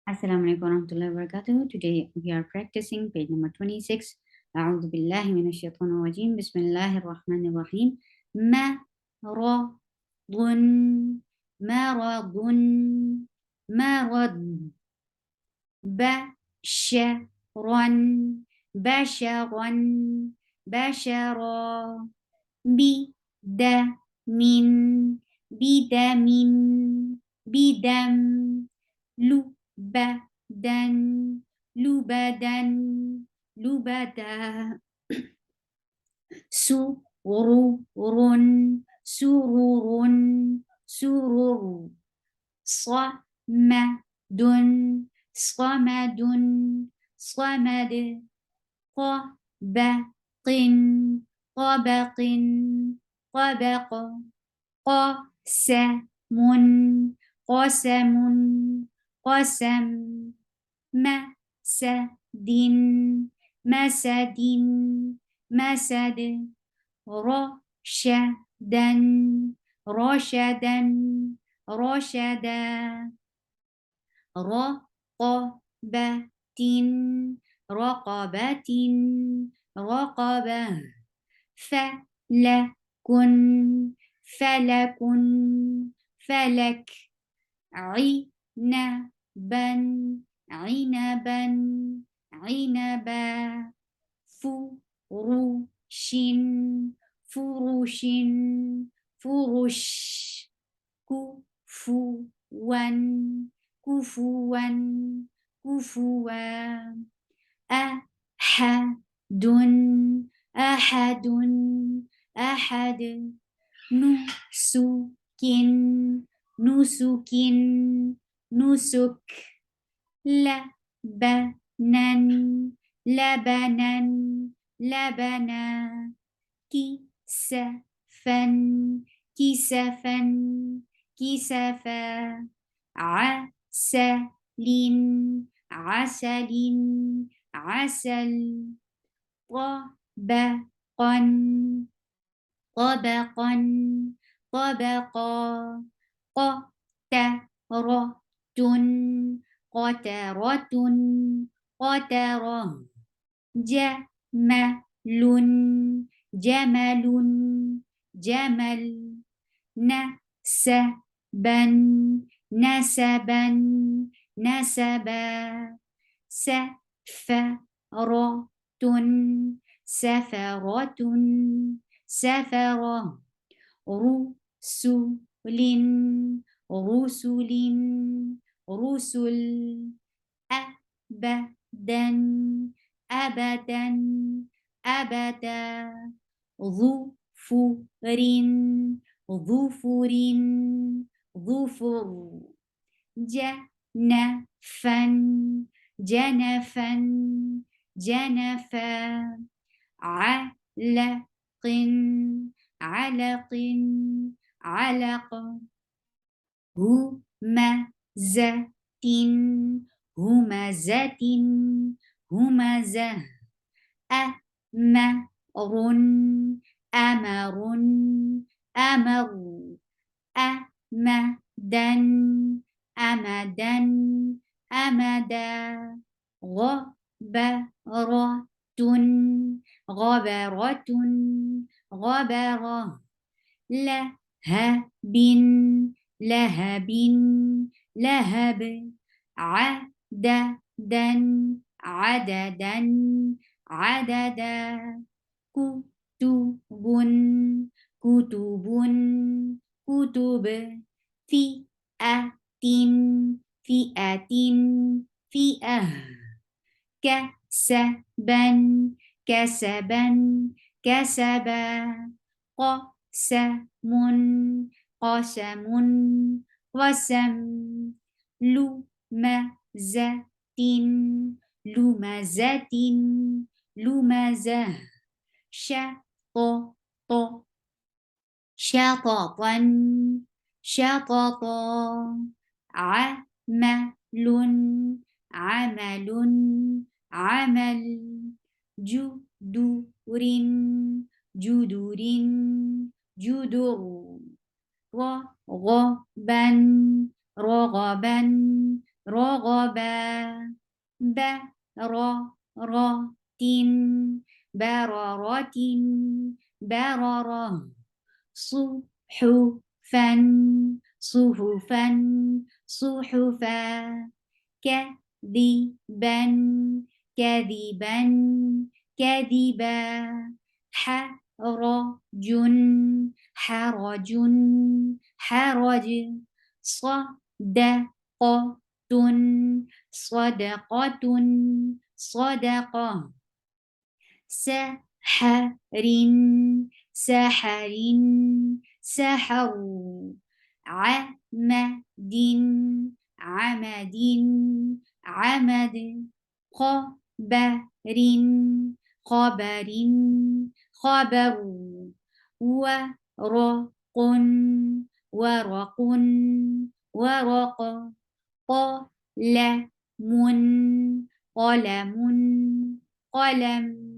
Assalamu alaikum warahmatullahi wabarakatuh. Today we are practicing page number 26. أعوذ بالله من الشيطان الرجيم. بسم الله الرحمن الرحيم. مرض مرض مرض بشر بشرا بشرا بدم بدم بدم لبدا لبدا لبدا سرور سرور سرور صمد صمد صمد طبق طبق طبق قسم قسم قسم مسد مسد مسد رشدا رشدا رشدا رقبة رقبة رقبة فلك فلك فلك عنبا عنبا عنبا فرش فرش فرش كفوا كفوا كفوا أحد أحد أحد نسك نسك نسك لبنا لبنا لبنا كسفا كسفا كسفا عسل عسل عسل طبقا طبقا طبقا قطرة قطرة قطرة جمل جمل جمل نسبا نسبا نسبا سفرة سفرة سفرة رسل رسل رسل أبدا أبدا أبدا ظفر ظفر ظفر جنفا جنفا جنفا علق علق علق همزة همزة همزة أمر أمر أمر أمدا أمدا أمدا غبرة غبرة غبرة لهب لهب لهب عددا عددا عددا كتب كتب كتب فئة فئة فئة كسبا كسبا كسبا قسم قسم قسم لمزة لمزة لمزة شطط شططا شططا عمل عمل عمل جدر جدر جدر رغبا رغبا رغبا بررة بررة بررة صحفا صحفا صحفا كذبا كذبا كذبا حرج حرج حرج صدقة صدقة صدقة سحر سحر سحر عمد عمد عمد خبر خبر خبر ورق ورق ورق قلم قلم قلم